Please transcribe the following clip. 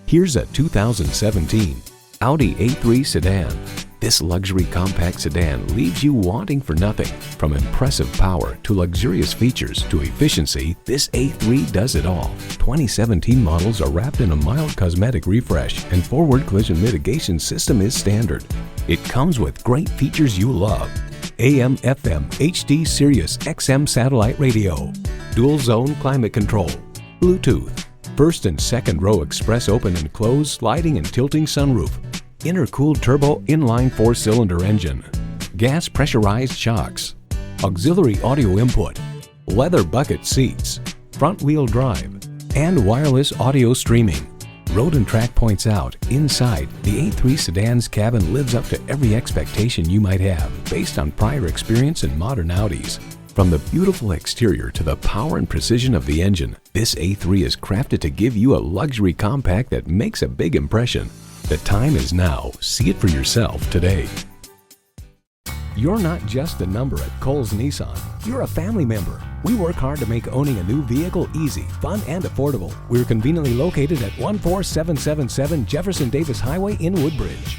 Here's a 2017 Audi A3 sedan. This luxury compact sedan leaves you wanting for nothing. From impressive power to luxurious features to efficiency, this A3 does it all. 2017 models are wrapped in a mild cosmetic refresh, and forward collision mitigation system is standard. It comes with great features you love: AM, FM, HD, Sirius, XM satellite radio, dual zone climate control, Bluetooth, first and second row express open and close sliding and tilting sunroof, intercooled turbo inline 4-cylinder engine, gas pressurized shocks, auxiliary audio input, leather bucket seats, front wheel drive, and wireless audio streaming. Road and Track points out, inside, the A3 sedan's cabin lives up to every expectation you might have based on prior experience in modern Audis. From the beautiful exterior to the power and precision of the engine, this A3 is crafted to give you a luxury compact that makes a big impression. The time is now. See it for yourself today. You're not just a number at Cowles Nissan. You're a family member. We work hard to make owning a new vehicle easy, fun, and affordable. We're conveniently located at 14777 Jefferson Davis Highway in Woodbridge.